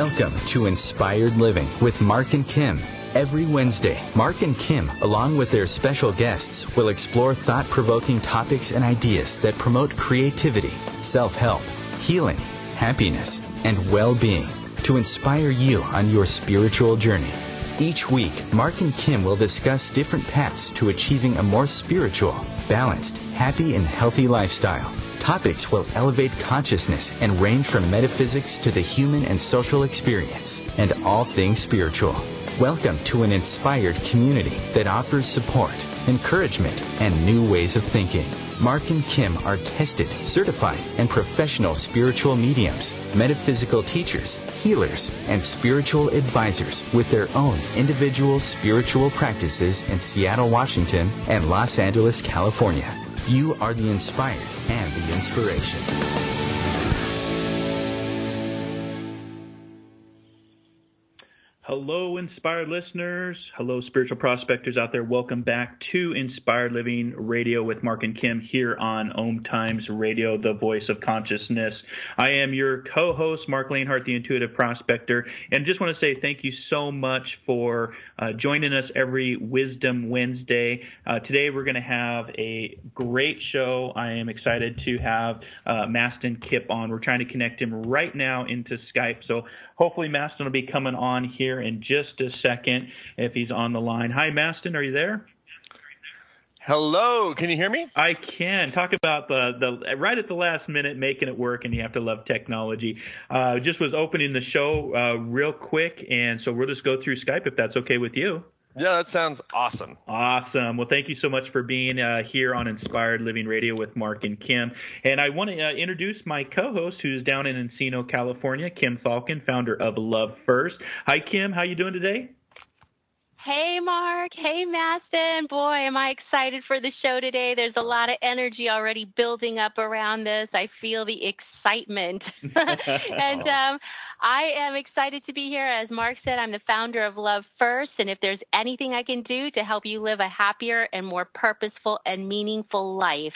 Welcome to Inspired Living with Mark and Kim. Every Wednesday, Mark and Kim, along with their special guests, will explore thought-provoking topics and ideas that promote creativity, self-help, healing, happiness, and well-being to inspire you on your spiritual journey. Each week, Mark and Kim will discuss different paths to achieving a more spiritual, balanced, happy, and healthy lifestyle. Topics will elevate consciousness and range from metaphysics to the human and social experience, and all things spiritual. Welcome to an inspired community that offers support, encouragement, and new ways of thinking. Mark and Kim are tested, certified, and professional spiritual mediums, metaphysical teachers, healers, and spiritual advisors with their own individual spiritual practices in Seattle, Washington, and Los Angeles, California. You are the inspired and the inspiration. Hello, inspired listeners. Hello, spiritual prospectors out there. Welcome back to Inspired Living Radio with Mark and Kim here on OMTimes Radio, the voice of consciousness. I am your co-host, Mark Lanehart, the intuitive prospector, and just want to say thank you so much for joining us every Wisdom Wednesday. Today we're going to have a great show. I am excited to have Mastin Kipp on. We're trying to connect him right now into Skype, so hopefully Mastin will be coming on here in just a second if he's on the line. Hi, Mastin, are you there? Hello, can you hear me? I can. Talk about the right at the last minute making it work, and you have to love technology. Just was opening the show real quick, and so we'll just go through Skype if that's okay with you. Yeah, that sounds awesome. Awesome. Well, thank you so much for being here on Inspired Living Radio with Mark and Kim. And I want to introduce my co-host who's down in Encino, California, Kim Falcon, founder of Love First. Hi, Kim. How you doing today? Hey, Mark. Hey, Mastin. Boy, am I excited for the show today. There's a lot of energy already building up around this. I feel the excitement. And I am excited to be here. As Mark said, I'm the founder of Love First, and if there's anything I can do to help you live a happier and more purposeful and meaningful life,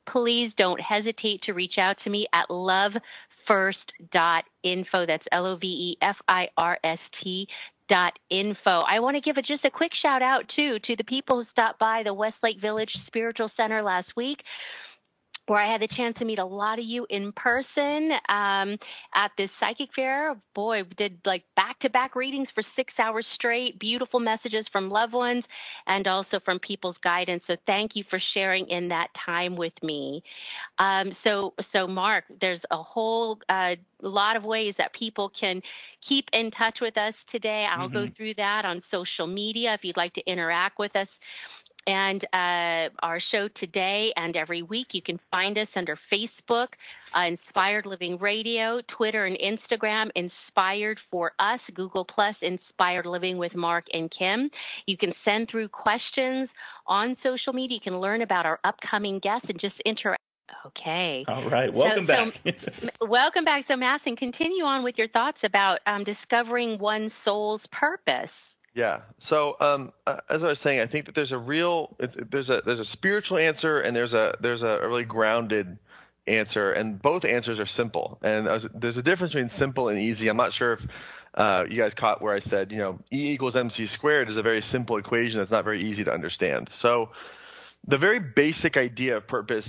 please don't hesitate to reach out to me at lovefirst.info. That's LOVEFIRST.info. I want to give just a quick shout out too to the people who stopped by the Westlake Village Spiritual Center last week, where I had the chance to meet a lot of you in person at this psychic fair. Boy, we did like back-to-back readings for 6 hours straight, beautiful messages from loved ones and also from people's guidance. So thank you for sharing in that time with me. So Mark, there's a whole lot of ways that people can keep in touch with us today. I'll go through that on social media if you'd like to interact with us. And our show today and every week, you can find us under Facebook, Inspired Living Radio, Twitter and Instagram, Inspired for Us, Google Plus, Inspired Living with Mark and Kim. You can send through questions on social media. You can learn about our upcoming guests and just interact. Okay. All right. Welcome back. Welcome back. So, Mastin, continue on with your thoughts about discovering one's soul's purpose. Yeah. So as I was saying, I think that there's a spiritual answer and there's a really grounded answer, and both answers are simple. And there's a difference between simple and easy. I'm not sure if you guys caught where I said, E equals MC squared is a very simple equation that's not very easy to understand. So the very basic idea of purpose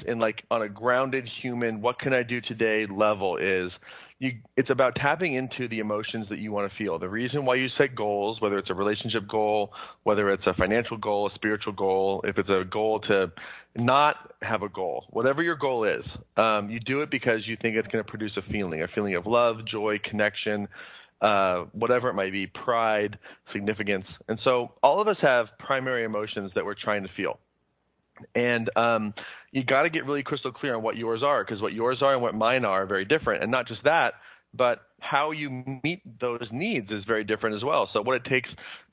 on a grounded human, what can I do today level is it's about tapping into the emotions that you want to feel. The reason why you set goals, whether it's a relationship goal, whether it's a financial goal, a spiritual goal, if it's a goal to not have a goal, whatever your goal is, you do it because you think it's going to produce a feeling of love, joy, connection, whatever it might be, pride, significance. And so all of us have primary emotions that we're trying to feel. And you got to get really crystal clear on what yours are, because what yours are and what mine are very different. And not just that, but how you meet those needs is very different as well. So what it takes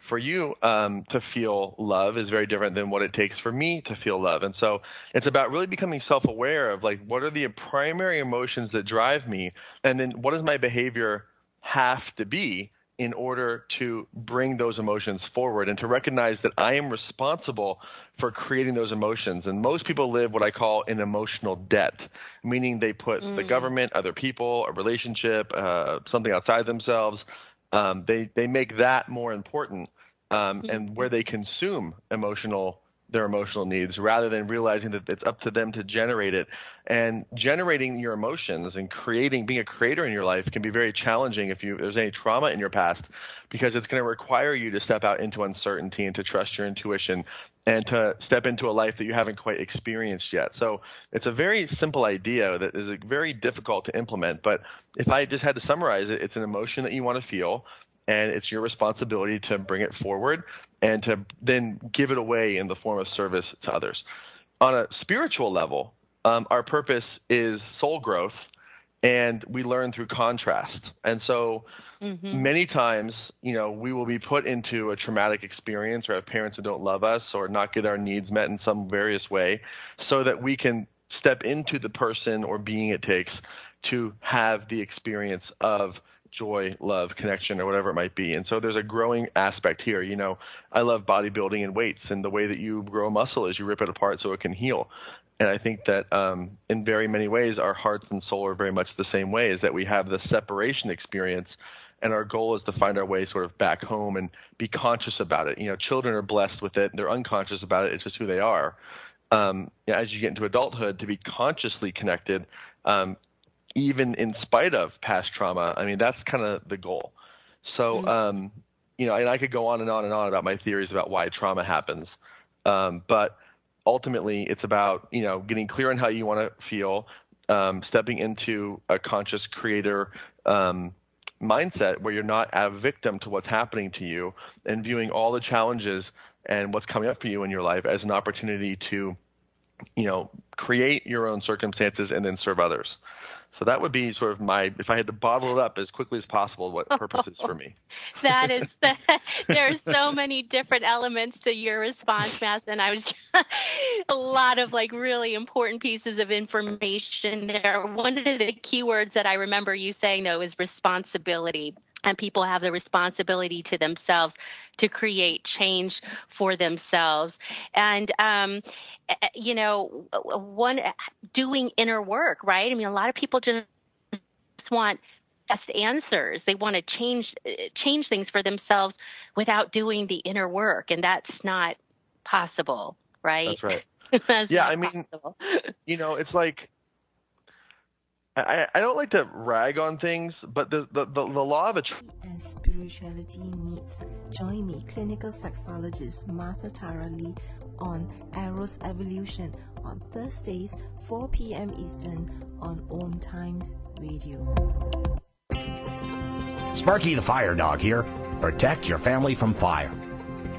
for you to feel love is very different than what it takes for me to feel love. And so it's about really becoming self-aware of what are the primary emotions that drive me, and then what does my behavior have to be in order to bring those emotions forward and to recognize that I am responsible for creating those emotions. And most people live what I call an emotional debt, meaning they put the government, other people, a relationship, something outside themselves, They make that more important, and where they consume their emotional needs, rather than realizing that it's up to them to generate it. And generating your emotions and being a creator in your life can be very challenging if there's any trauma in your past, because it's going to require you to step out into uncertainty and to trust your intuition and to step into a life that you haven't quite experienced yet. So it's a very simple idea that is very difficult to implement. But if I just had to summarize it, it's an emotion that you want to feel, and it's your responsibility to bring it forward and to then give it away in the form of service to others. On a spiritual level, our purpose is soul growth, and we learn through contrast. And so many times, we will be put into a traumatic experience, or have parents who don't love us or not get our needs met in some various way, so that we can step into the person or being it takes to have the experience of joy, love, connection, or whatever it might be. And so there's a growing aspect here. I love bodybuilding and weights, and the way that you grow muscle is you rip it apart so it can heal. And I think that in very many ways, our hearts and soul are very much the same way, is that we have the separation experience, and our goal is to find our way sort of back home and be conscious about it. Children are blessed with it. They're unconscious about it. It's just who they are. As you get into adulthood, to be consciously connected, even in spite of past trauma, that's kind of the goal. So, and I could go on and on and on about my theories about why trauma happens. But ultimately, it's about, getting clear on how you want to feel, stepping into a conscious creator mindset where you're not a victim to what's happening to you, and viewing all the challenges and what's coming up for you in your life as an opportunity to, create your own circumstances and then serve others. So that would be sort of if I had to bottle it up as quickly as possible, what purpose is for me. There's so many different elements to your response, Mastin. I was a lot of really important pieces of information there. One of the keywords that I remember you saying, though, is responsibility. And people have the responsibility to themselves to create change for themselves. And, doing inner work, right? A lot of people just want best answers. They want to change things for themselves without doing the inner work. And that's not possible, right? That's right. That's yeah, possible. It's like, I don't like to rag on things, but the law of and spirituality meets. Join me, clinical sexologist Martha Tara Lee, on Eros Evolution on Thursdays, 4 p.m. Eastern on OMTimes Radio. Sparky the Fire Dog here. Protect your family from fire.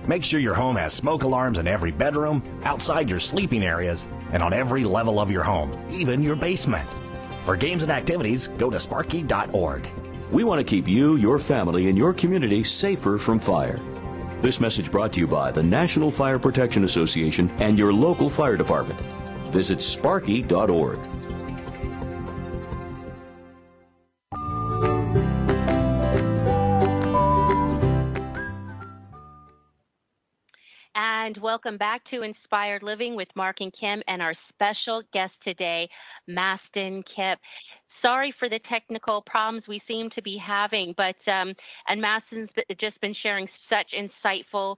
Make sure your home has smoke alarms in every bedroom, outside your sleeping areas, and on every level of your home, even your basement. For games and activities, go to sparky.org. We want to keep you, your family, and your community safer from fire. This message brought to you by the National Fire Protection Association and your local fire department. Visit sparky.org. And welcome back to Inspired Living with Mark and Kim, and our special guest today, Mastin Kipp. Sorry for the technical problems we seem to be having, but and Mastin's just been sharing such insightful,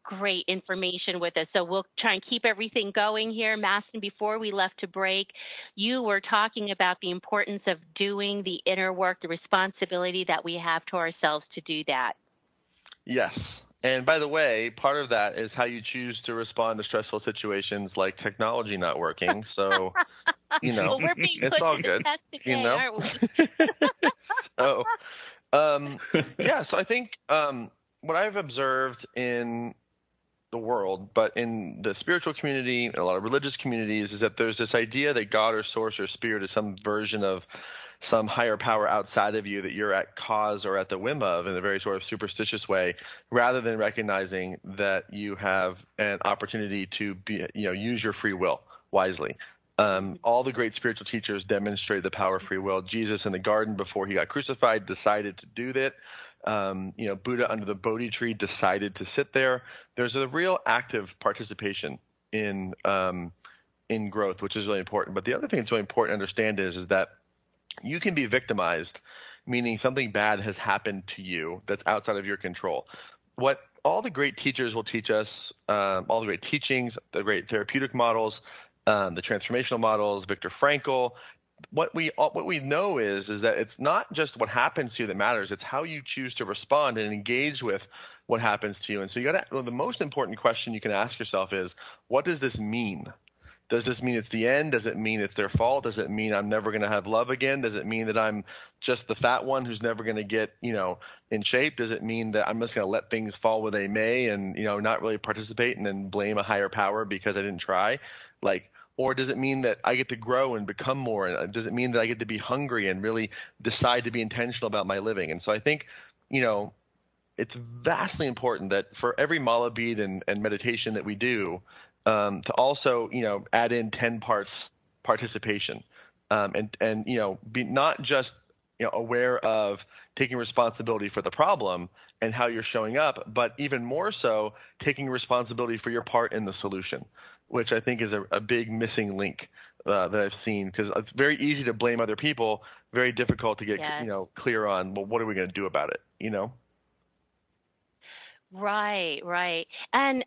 great information with us. So we'll try and keep everything going here. Mastin, before we left to break, you were talking about the importance of doing the inner work, the responsibility that we have to ourselves to do that. Yes. And by the way, part of that is how you choose to respond to stressful situations like technology not working. So, well, we're being it's put all to good. The test today, aren't we? So I think what I've observed in the world, but in the spiritual community and a lot of religious communities, is that there's this idea that God or source or spirit is some version of some higher power outside of you that you're at cause or at the whim of in a very sort of superstitious way, rather than recognizing that you have an opportunity to use your free will wisely. All the great spiritual teachers demonstrated the power of free will. Jesus in the garden before he got crucified decided to do that. Buddha under the Bodhi tree decided to sit there. There's a real active participation in growth, which is really important. But the other thing that's really important to understand is that you can be victimized meaning something bad has happened to you that's outside of your control. What all the great teachers will teach us, all the great teachings, the great therapeutic models, the transformational models, Viktor Frankl, what we know is that it's not just what happens to you that matters. It's how you choose to respond and engage with what happens to you. And so the most important question you can ask yourself is, what does this mean? Does this mean it's the end? Does it mean it's their fault? Does it mean I'm never going to have love again? Does it mean that I'm just the fat one who's never going to get, in shape? Does it mean that I'm just going to let things fall where they may and, not really participate and then blame a higher power because I didn't try? Or does it mean that I get to grow and become more? And does it mean that I get to be hungry and really decide to be intentional about my living? And so I think, it's vastly important that for every mala bead and meditation that we do, to also, add in 10 parts participation, and be not just, aware of taking responsibility for the problem and how you're showing up, but even more so taking responsibility for your part in the solution, which I think is a big missing link that I've seen, because it's very easy to blame other people, very difficult to get, clear on, well, what are we going to do about it, Right. And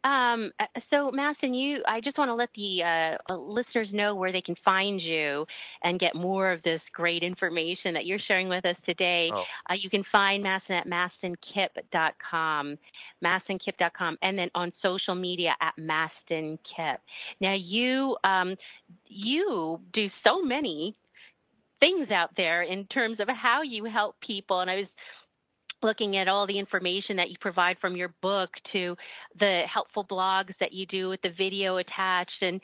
so, Mastin, I just want to let the listeners know where they can find you and get more of this great information that you're sharing with us today. Oh. You can find Mastin at mastinkipp.com, mastinkipp.com, and then on social media at Mastin Kipp. Now, you do so many things out there in terms of how you help people, and I was looking at all the information that you provide from your book to the helpful blogs that you do with the video attached and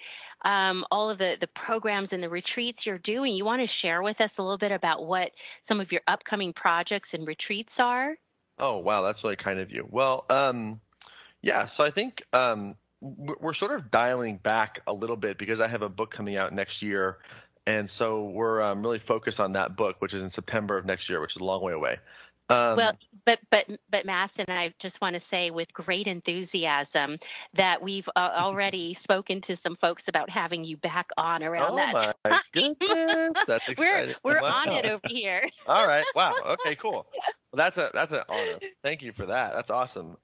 all of the programs and the retreats you're doing. You want to share with us a little bit about what some of your upcoming projects and retreats are? Oh, wow. That's really kind of you. Well, so I think we're sort of dialing back a little bit because I have a book coming out next year. And so we're really focused on that book, which is in September of next year, which is a long way away. But Mastin, I just want to say with great enthusiasm that we've already spoken to some folks about having you back on around that. Oh my goodness, that's exciting. We're on it over here. All right, wow, okay, cool. Well, that's an honor. Thank you for that. That's awesome.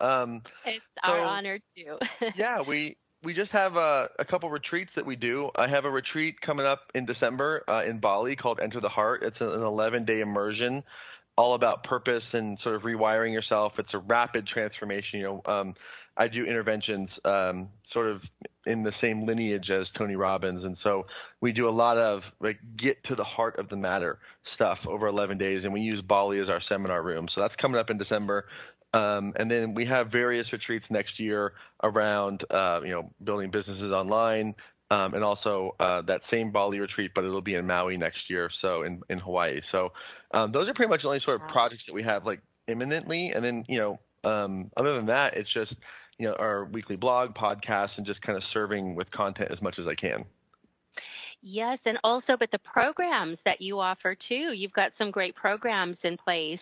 It's our honor too. Yeah, we just have a couple retreats that we do. I have a retreat coming up in December in Bali called Enter the Heart. It's an 11-day immersion, all about purpose and sort of rewiring yourself. It's a rapid transformation. I do interventions sort of in the same lineage as Tony Robbins. And so we do a lot of get to the heart of the matter stuff over 11 days. And we use Bali as our seminar room. So that's coming up in December. And then we have various retreats next year around, building businesses online, and also that same Bali retreat, but it'll be in Maui next year, so in Hawaii. So those are pretty much the only sort of projects that we have imminently. And then, other than that, it's just, our weekly blog, podcasts, and just kind of serving with content as much as I can. Yes, and also, but the programs that you offer too, you've got some great programs in place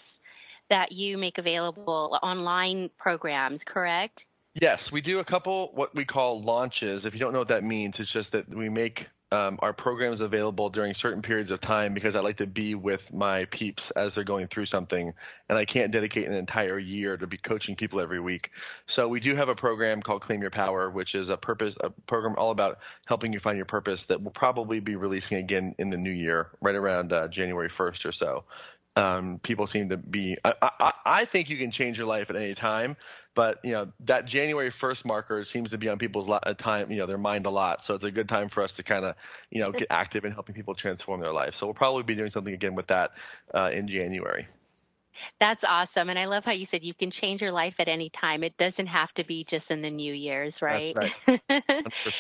that you make available, online programs, correct? Yes, we do a couple what we call launches. If you don't know what that means, it's just that we make our programs available during certain periods of time because I like to be with my peeps as they're going through something, and I can't dedicate an entire year to be coaching people every week. So we do have a program called Claim Your Power, which is a program all about helping you find your purpose that will probably be releasing again in the new year, right around January 1st or so. People seem to be I think you can change your life at any time, but that January 1st marker seems to be on people's time, their mind a lot. So it's a good time for us to kind of get active in helping people transform their life. So we'll probably be doing something again with that in January. That's awesome. And I love how you said you can change your life at any time. It doesn't have to be just in the New Year's, right? That's right.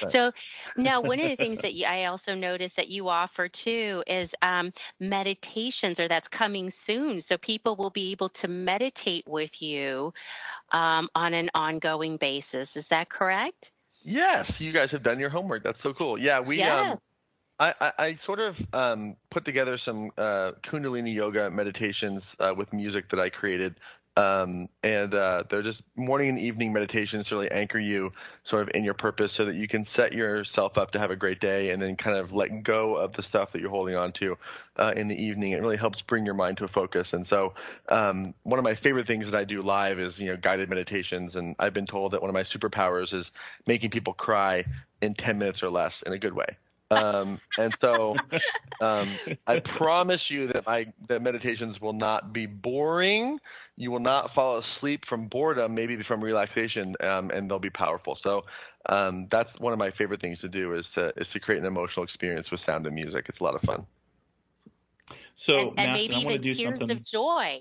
100%. So now one of the things that I also noticed that you offer too is meditations, or that's coming soon. So people will be able to meditate with you on an ongoing basis. Is that correct? Yes. You guys have done your homework. That's so cool. Yeah. I sort of put together some Kundalini yoga meditations with music that I created They're just morning and evening meditations to really anchor you sort of in your purpose so that you can set yourself up to have a great day and then kind of let go of the stuff that you're holding on to in the evening. It really helps bring your mind to a focus. And so one of my favorite things that I do live is, guided meditations. And I've been told that one of my superpowers is making people cry in 10 minutes or less in a good way. And so I promise you that meditations will not be boring. You will not fall asleep from boredom, maybe from relaxation, and they'll be powerful. So that's one of my favorite things to do is to create an emotional experience with sound and music. It's a lot of fun. So and Mastin, maybe I want to even do tears something. of joy.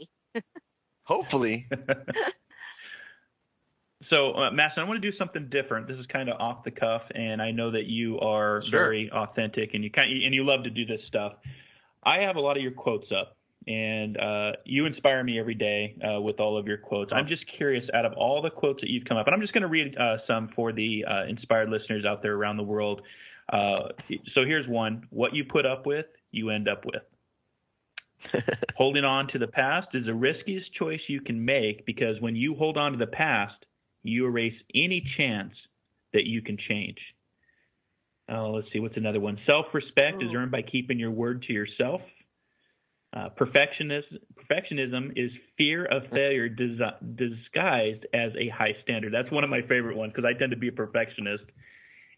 Hopefully. So, Mastin, I want to do something different. This is kind of off the cuff, and I know that you are very authentic, and you love to do this stuff. I have a lot of your quotes up, and you inspire me every day with all of your quotes. I'm just curious, out of all the quotes that you've come up, and I'm just going to read some for the inspired listeners out there around the world. So here's one: what you put up with, you end up with. Holding on to the past is the riskiest choice you can make, because when you hold on to the past, you erase any chance that you can change. Let's see, what's another one? Self-respect is earned by keeping your word to yourself. Perfectionism is fear of failure disguised as a high standard. That's one of my favorite ones, because I tend to be a perfectionist.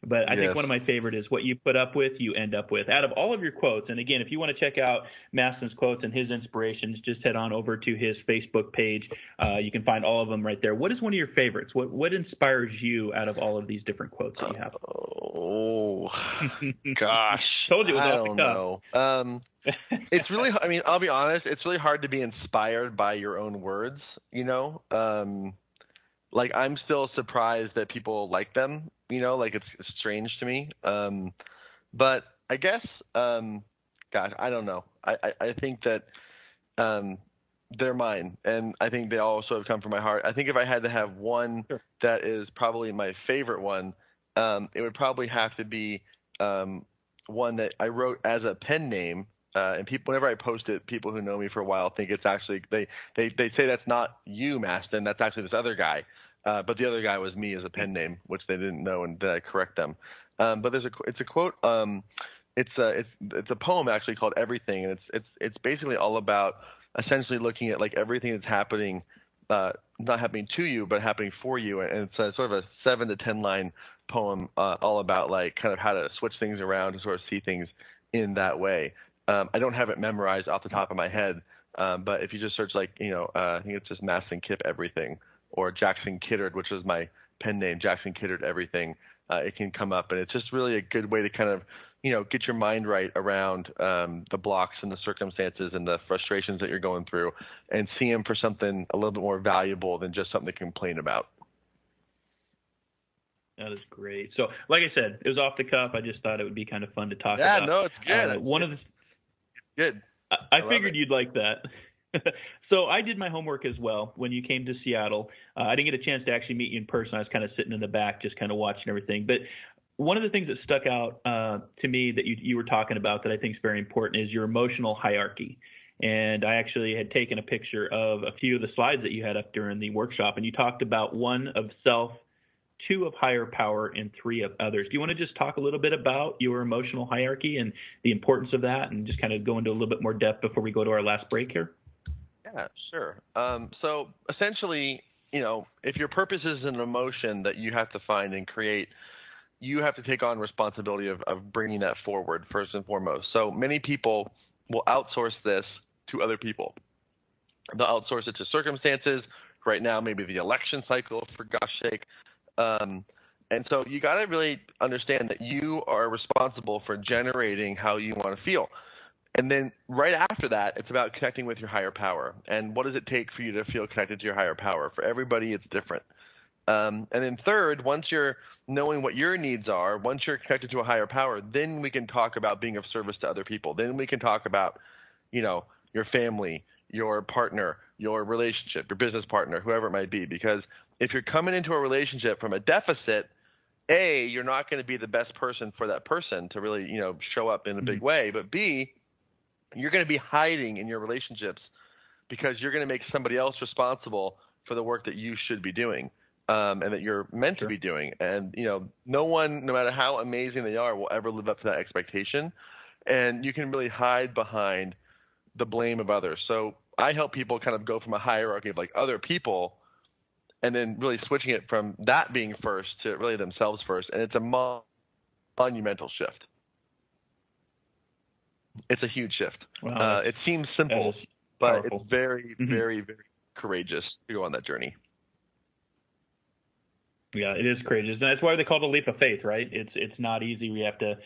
But I think one of my favorite is what you put up with, you end up with. Out of all of your quotes, and again, if you want to check out Mastin's quotes and his inspirations, just head on over to his Facebook page. You can find all of them right there. What is one of your favorites? What inspires you out of all of these different quotes that you have? Oh, gosh. Told you it was I off the don't cuff. know. It's really, I'll be honest, it's really hard to be inspired by your own words, Like, I'm still surprised that people like them, it's strange to me. But I guess, gosh, I don't know. I think that they're mine, and I think they also have come from my heart. I think if I had to have one that is probably my favorite one, it would probably have to be one that I wrote as a pen name. And whenever I post it, people who know me for a while think it's actually they say that's not you, Mastin. That's actually this other guy. But the other guy was me as a pen name, which they didn't know, and then I correct them. But it's a quote. It's a poem actually called Everything, and it's basically all about essentially looking at like everything that's happening, not happening to you, but happening for you. And it's sort of a 7 to 10 line poem all about like kind of how to switch things around to sort of see things in that way. I don't have it memorized off the top of my head, but if you just search I think it's just Mastin Kipp Everything, or Jackson Kiddard, which is my pen name, Jackson Kiddard Everything, it can come up. And it's just really a good way to kind of, get your mind right around the blocks and the circumstances and the frustrations that you're going through, and see them for something a little bit more valuable than just something to complain about. That is great. So, like I said, it was off the cuff. I just thought it would be kind of fun to talk about. Yeah, no, it's good. Good. I figured you'd like that. So I did my homework as well when you came to Seattle. I didn't get a chance to actually meet you in person. I was kind of sitting in the back, just kind of watching everything. But one of the things that stuck out to me that you were talking about that I think is very important is your emotional hierarchy. And I actually had taken a picture of a few of the slides that you had up during the workshop, and you talked about 1 of self, 2 of higher power, and 3 of others. Do you want to just talk a little bit about your emotional hierarchy and the importance of that, and just kind of go into a little bit more depth before we go to our last break here? Yeah, sure. So essentially, if your purpose is an emotion that you have to find and create, you have to take on responsibility of bringing that forward first and foremost. So many people will outsource this to other people. They'll outsource it to circumstances. Right now, maybe the election cycle, for gosh sake. And so you got to really understand that you are responsible for generating how you want to feel. And then right after that, it's about connecting with your higher power. And what does it take for you to feel connected to your higher power? For everybody, it's different. And then third, once you're knowing what your needs are, once you're connected to a higher power, then we can talk about being of service to other people. Then we can talk about, your family, your partner, your relationship, your business partner, whoever it might be. Because if you're coming into a relationship from a deficit, A, you're not going to be the best person for that person to really, show up in a big way. But B, you're going to be hiding in your relationships because you're going to make somebody else responsible for the work that you should be doing, and that you're meant to be doing. And, no one, no matter how amazing they are, will ever live up to that expectation. And you can really hide behind the blame of others. So I help people kind of go from a hierarchy of like other people and then really switching it from that being first to really themselves first. And it's a monumental shift. It's a huge shift. Wow. It seems simple, but it's very, very, very courageous to go on that journey. Yeah, it is courageous. And that's why they call it a leap of faith, right? It's not easy. We have to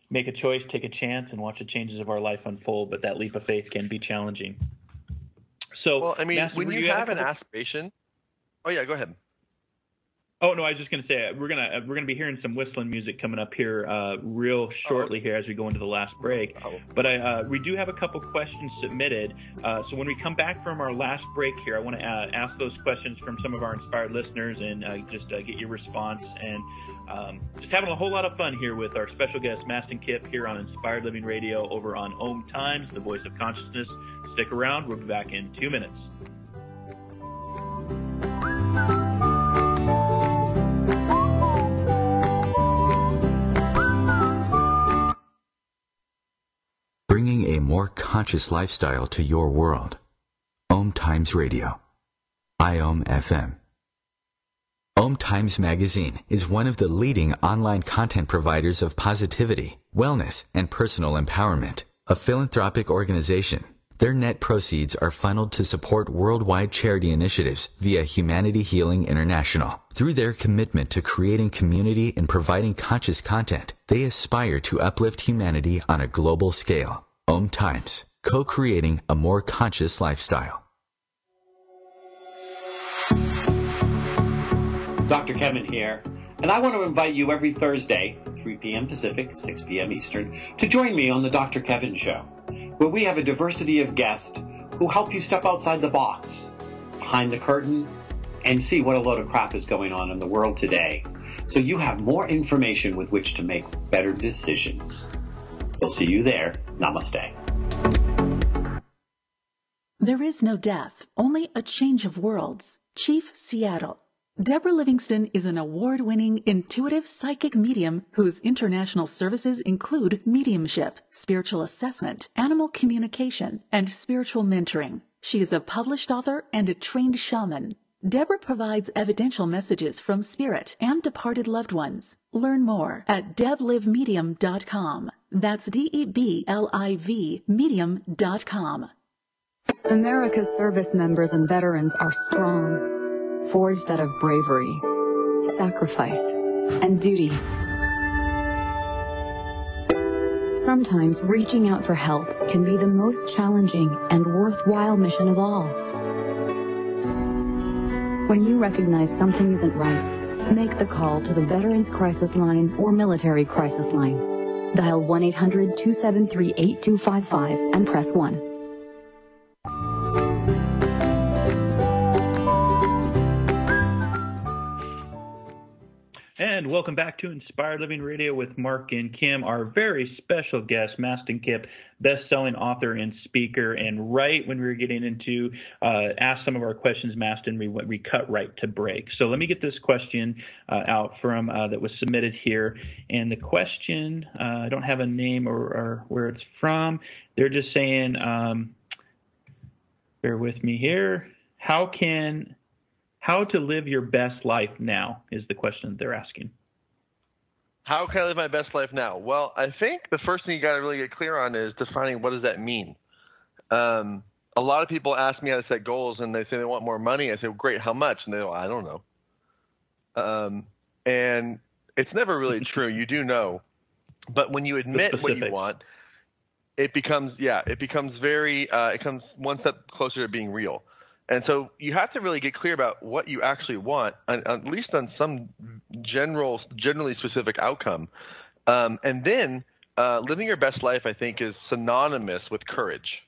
make a choice, take a chance, and watch the changes of our life unfold. But that leap of faith can be challenging. So, well, I mean, Mastin, when you have an aspiration. Oh yeah, go ahead. Oh no, I was just going to say we're gonna be hearing some whistling music coming up here real shortly here as we go into the last break. But we do have a couple questions submitted. So when we come back from our last break here, I want to ask those questions from some of our inspired listeners and just get your response and just having a whole lot of fun here with our special guest Mastin Kipp here on Inspired Living Radio over on OMTimes, the voice of consciousness. Stick around. We'll be back in 2 minutes. Bringing a more conscious lifestyle to your world. OMTimes Radio. IOM FM. OMTimes Magazine is one of the leading online content providers of positivity, wellness, and personal empowerment. A philanthropic organization. Their net proceeds are funneled to support worldwide charity initiatives via Humanity Healing International. Through their commitment to creating community and providing conscious content, they aspire to uplift humanity on a global scale. OMTimes, co-creating a more conscious lifestyle. Dr. Kevin here, and I want to invite you every Thursday, 3 p.m. Pacific, 6 p.m. Eastern, to join me on the Dr. Kevin Show, where we have a diversity of guests who help you step outside the box, behind the curtain, and see what a load of crap is going on in the world today, so you have more information with which to make better decisions. We'll see you there. Namaste. There is no death, only a change of worlds. Chief Seattle. Deborah Livingston is an award-winning intuitive psychic medium whose international services include mediumship, spiritual assessment, animal communication, and spiritual mentoring. She is a published author and a trained shaman. Deborah provides evidential messages from spirit and departed loved ones. Learn more at deblivemedium.com. That's DEBLIV medium.com. America's service members and veterans are strong, forged out of bravery, sacrifice, and duty. Sometimes reaching out for help can be the most challenging and worthwhile mission of all. When you recognize something isn't right, make the call to the Veterans Crisis Line or Military Crisis Line. Dial 1-800-273-8255 and press 1. And welcome back to Inspired Living Radio with Mark and Kim, our very special guest, Mastin Kipp, best-selling author and speaker. And right when we were getting into ask some of our questions, Mastin, we cut right to break. So let me get this question out from that was submitted here. And the question, I don't have a name or where it's from. They're just saying, bear with me here, how to live your best life now is the question that they're asking. How can I live my best life now? Well, I think the first thing you got to really get clear on is defining what does that mean. A lot of people ask me how to set goals, and they say they want more money. I say, well, great, how much? And they go, I don't know. And it's never really true. You do know. But when you admit what you want, it becomes one step closer to being real. And so you have to really get clear about what you actually want, at least on some generally specific outcome. And then living your best life, I think, is synonymous with courage.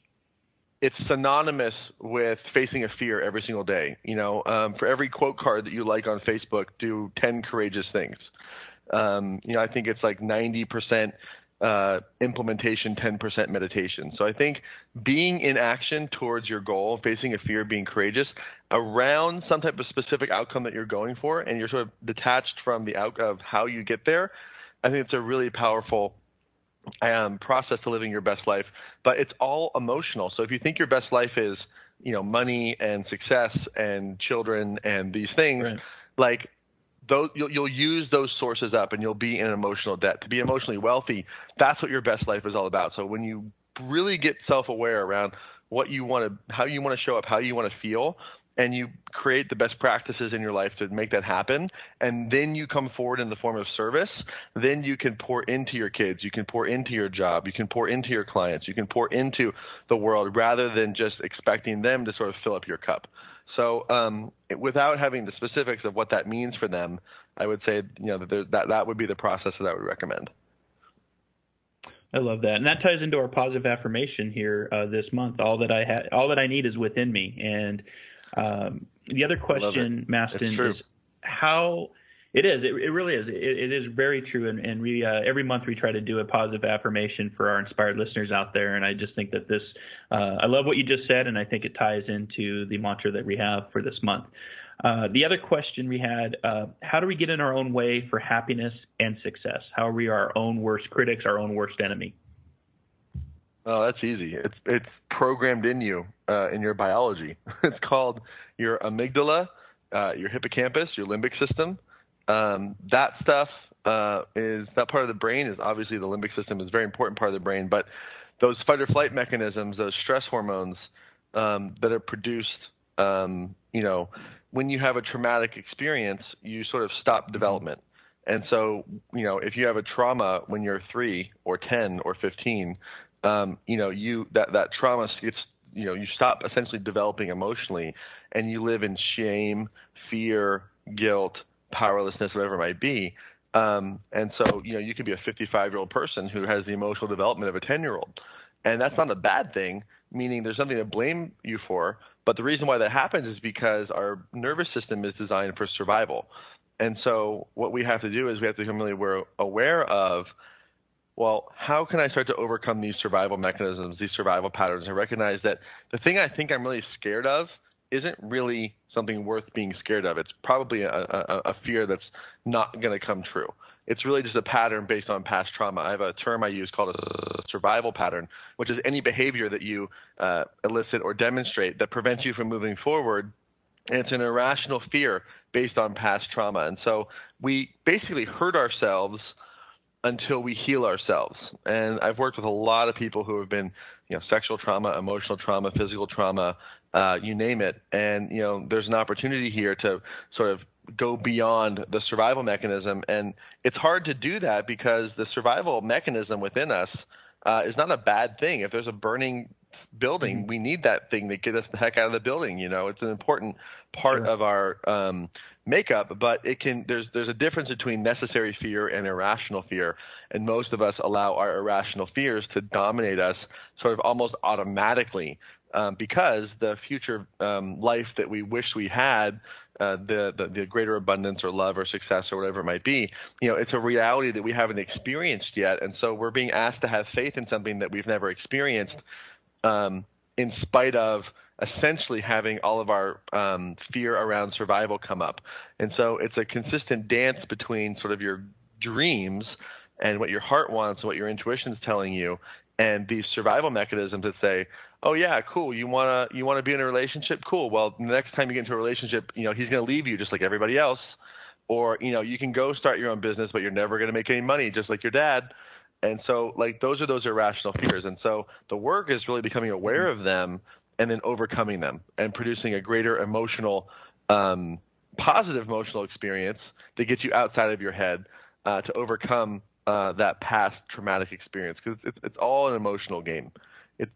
It's synonymous with facing a fear every single day. For every quote card that you like on Facebook, do 10 courageous things. I think it's like 90% implementation 10% meditation. So I think being in action towards your goal, facing a fear, being courageous around some type of specific outcome that you're going for, and you're sort of detached from the outcome of how you get there, I think it's a really powerful process to living your best life. But it's all emotional. So if you think your best life is, money and success and children and these things, right, like those, you'll use those sources up and you'll be in emotional debt. To be emotionally wealthy, that's what your best life is all about. So when you really get self-aware around what you want to, how you want to show up, how you want to feel, and you create the best practices in your life to make that happen, and then you come forward in the form of service, then you can pour into your kids, you can pour into your job, you can pour into your clients, you can pour into the world rather than just expecting them to sort of fill up your cup. So without having the specifics of what that means for them, I would say that would be the process that I would recommend. I love that, and that ties into our positive affirmation here this month. All that I need is within me. And the other question, Mastin, is how it is. It really is. It is very true. And we every month we try to do a positive affirmation for our inspired listeners out there. And I just think that this, I love what you just said, and I think it ties into the mantra that we have for this month. The other question we had, how do we get in our own way for happiness and success? How are we our own worst critics, our own worst enemy? Oh, that's easy. It's programmed in you, in your biology. It's called your amygdala, your hippocampus, your limbic system. That stuff that part of the brain is obviously the limbic system is a very important part of the brain. But those fight or flight mechanisms, those stress hormones that are produced, when you have a traumatic experience, you sort of stop development. And so, if you have a trauma when you're 3 or 10 or 15, that trauma gets, you stop essentially developing emotionally, and you live in shame, fear, guilt, powerlessness, whatever it might be. And so, you could be a 55-year-old person who has the emotional development of a 10-year-old. And that's not a bad thing, meaning there's something to blame you for. But the reason why that happens is because our nervous system is designed for survival. And so what we have to do is we have to become really aware of, well, how can I start to overcome these survival mechanisms, these survival patterns, and recognize that the thing I think I'm really scared of isn't really something worth being scared of. It's probably a fear that's not going to come true. It's really just a pattern based on past trauma. I have a term I use called a survival pattern, which is any behavior that you elicit or demonstrate that prevents you from moving forward. And it's an irrational fear based on past trauma. And so we basically hurt ourselves until we heal ourselves. And I've worked with a lot of people who have been, sexual trauma, emotional trauma, physical trauma, you name it. And, there's an opportunity here to sort of go beyond the survival mechanism. And it's hard to do that because the survival mechanism within us is not a bad thing. If there's a burning building, we need that thing to get us the heck out of the building. It's an important part of our makeup, but there's a difference between necessary fear and irrational fear. And most of us allow our irrational fears to dominate us sort of almost automatically because the future life that we wish we had, the greater abundance or love or success or whatever it might be, it's a reality that we haven't experienced yet. And so we're being asked to have faith in something that we've never experienced, in spite of essentially having all of our fear around survival come up. And so it's a consistent dance between sort of your dreams and what your heart wants and what your intuition is telling you, and these survival mechanisms that say, oh yeah, cool, you wanna be in a relationship? Cool. Well, the next time you get into a relationship, he's gonna leave you just like everybody else. Or, you can go start your own business, but you're never gonna make any money just like your dad. And so those are those irrational fears. And so the work is really becoming aware of them and then overcoming them and producing a greater emotional, positive emotional experience that gets you outside of your head to overcome that past traumatic experience. Because it's all an emotional game.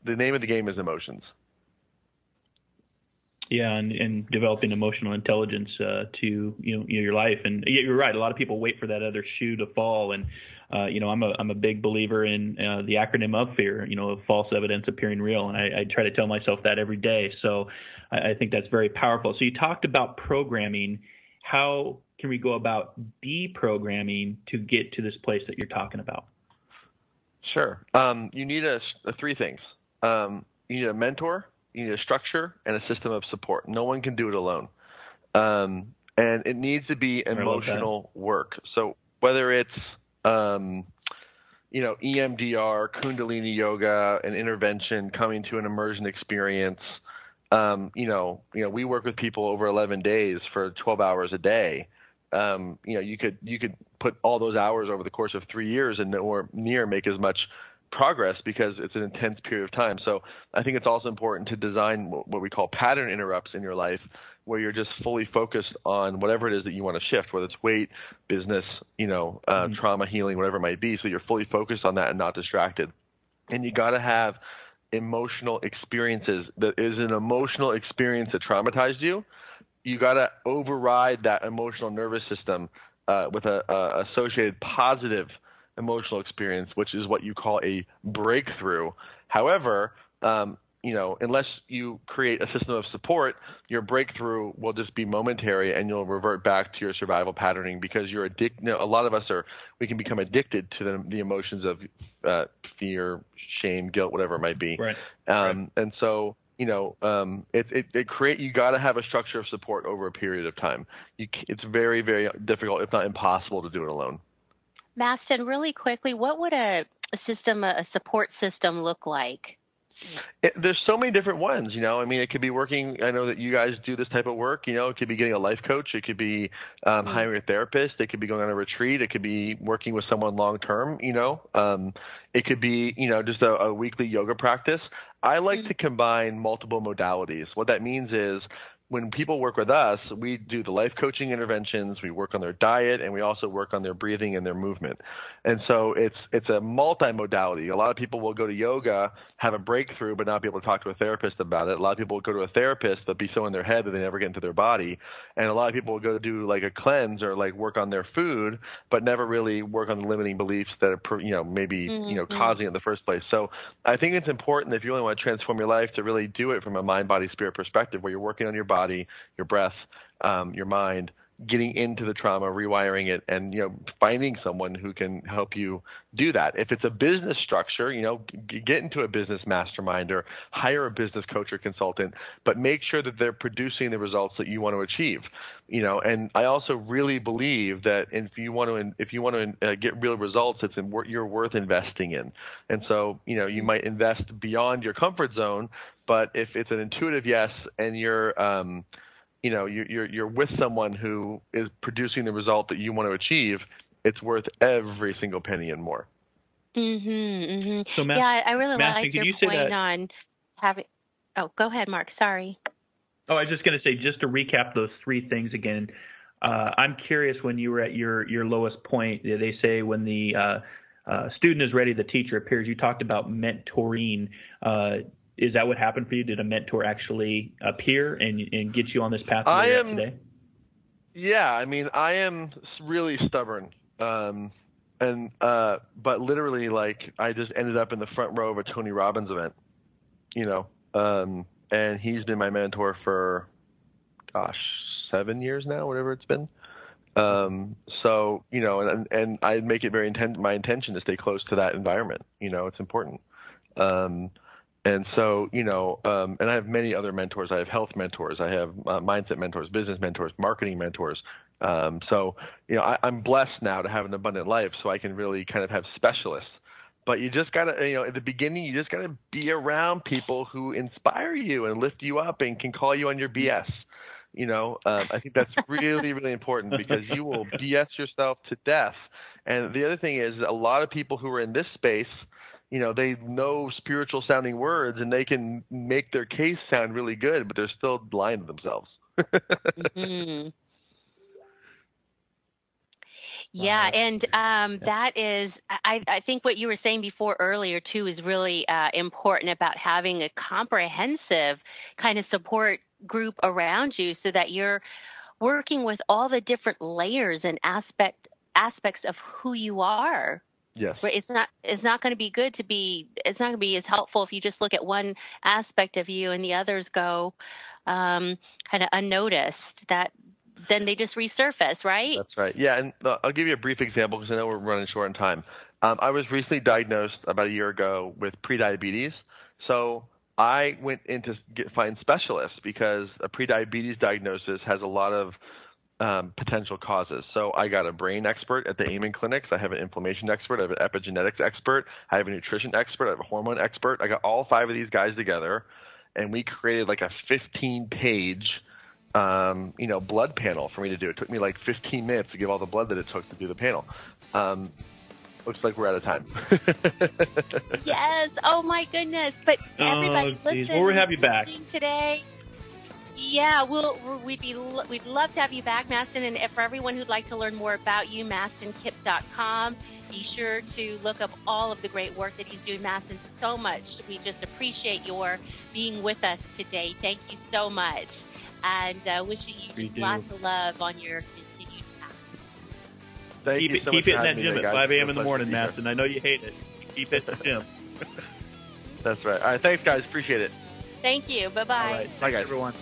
The name of the game is emotions. Yeah, and developing emotional intelligence to your life. And you're right. A lot of people wait for that other shoe to fall. And I'm a big believer in the acronym of fear. Of false evidence appearing real. And I try to tell myself that every day. So I think that's very powerful. So you talked about programming. How can we go about deprogramming to get to this place that you're talking about? Sure. You need three things. You need a mentor, you need a structure, and a system of support. No one can do it alone. And it needs to be emotional work. So whether it's, EMDR, Kundalini yoga, an intervention, coming to an immersion experience, we work with people over 11 days for 12 hours a day. You could put all those hours over the course of 3 years and nowhere near make as much progress because it's an intense period of time. So I think it's also important to design what we call pattern interrupts in your life, where you're just fully focused on whatever it is that you want to shift, whether it's weight, business, trauma healing, whatever it might be. So you're fully focused on that and not distracted. And you got to have emotional experiences. That is an emotional experience that traumatized you. You got to override that emotional nervous system with a associated positive emotional experience, which is what you call a breakthrough. However, unless you create a system of support, your breakthrough will just be momentary, and you'll revert back to your survival patterning because you're addicted. A lot of us we can become addicted to the emotions of fear, shame, guilt, whatever it might be. Right. And so, you got to have a structure of support over a period of time. It's very, very difficult, if not impossible, to do it alone. Mastin, really quickly, what would a support system look like? There's so many different ones, it could be working. I know that you guys do this type of work, it could be getting a life coach. It could be hiring a therapist. It could be going on a retreat. It could be working with someone long-term, it could be, just a weekly yoga practice. I like to combine multiple modalities. What that means is, when people work with us, we do the life coaching interventions, we work on their diet, and we also work on their breathing and their movement. And so it's a multi-modality. A lot of people will go to yoga, have a breakthrough, but not be able to talk to a therapist about it. A lot of people will go to a therapist, but be so in their head that they never get into their body. And a lot of people will go do like a cleanse or like work on their food, but never really work on the limiting beliefs that are, causing it in the first place. So I think it's important, if you really want to transform your life, to really do it from a mind, body, spirit perspective, where you're working on your body, your breath, your mind, getting into the trauma, rewiring it, and finding someone who can help you do that. If it's a business structure, get into a business mastermind or hire a business coach or consultant, but make sure that they're producing the results that you want to achieve. And I also really believe that if you want to get real results, you're worth investing in. And so you might invest beyond your comfort zone, but if it's an intuitive yes, and you're with someone who is producing the result that you want to achieve, it's worth every single penny and more. So I really like your point on having. Oh, go ahead, Mark. Sorry. Oh, I was just going to say, just to recap those three things again. I'm curious, when you were at your lowest point, they say when the student is ready, the teacher appears. You talked about mentoring. Is that what happened for you? Did a mentor actually appear and get you on this path where you're at today? Yeah, I am really stubborn. But literally, I just ended up in the front row of a Tony Robbins event, and he's been my mentor for, 7 years now, whatever it's been. So, and I make it my intention to stay close to that environment. It's important. And so, and I have many other mentors. I have health mentors. I have mindset mentors, business mentors, marketing mentors. So, I'm blessed now to have an abundant life, so I can really kind of have specialists. But you just got to, at the beginning, you just got to be around people who inspire you and lift you up and can call you on your BS. I think that's really, really important, because you will BS yourself to death. And the other thing is, a lot of people who are in this space, they know spiritual sounding words and they can make their case sound really good, but they're still lying to themselves. Yeah, and that is, I think what you were saying before earlier too is really important about having a comprehensive kind of support group around you, so that you're working with all the different layers and aspects of who you are. Yes. It's not going to be good to be. It's not going to be as helpful if you just look at one aspect of you and the others go kind of unnoticed. Then they just resurface, right? That's right. Yeah, and I'll give you a brief example, because I know we're running short on time. I was recently diagnosed about a year ago with prediabetes. So I went in to find specialists because a prediabetes diagnosis has a lot of potential causes. So I got a brain expert at the Amen clinics. I have an inflammation expert. I have an epigenetics expert. I have a nutrition expert. I have a hormone expert. I got all 5 of these guys together, and we created like a 15-page blood panel for me to do. It took me like 15 minutes to give all the blood that it took to do the panel. Looks like we're out of time. Yes. Oh my goodness. But everybody, listen. Well, we'll have you back today. Yeah, we'd love to have you back, Mastin. And for everyone who'd like to learn more about you, mastinkipp.com. Be sure to look up all of the great work that he's doing. Mastin, so much. We just appreciate your being with us today. Thank you so much. And wishing you lots of love on your continued path. Keep hitting that gym at 5 a.m. in the morning, Mastin. I know you hate it. Keep hitting the gym. That's right. All right, thanks, guys. Appreciate it. Thank you. Bye-bye. All right. Bye, guys. Everyone.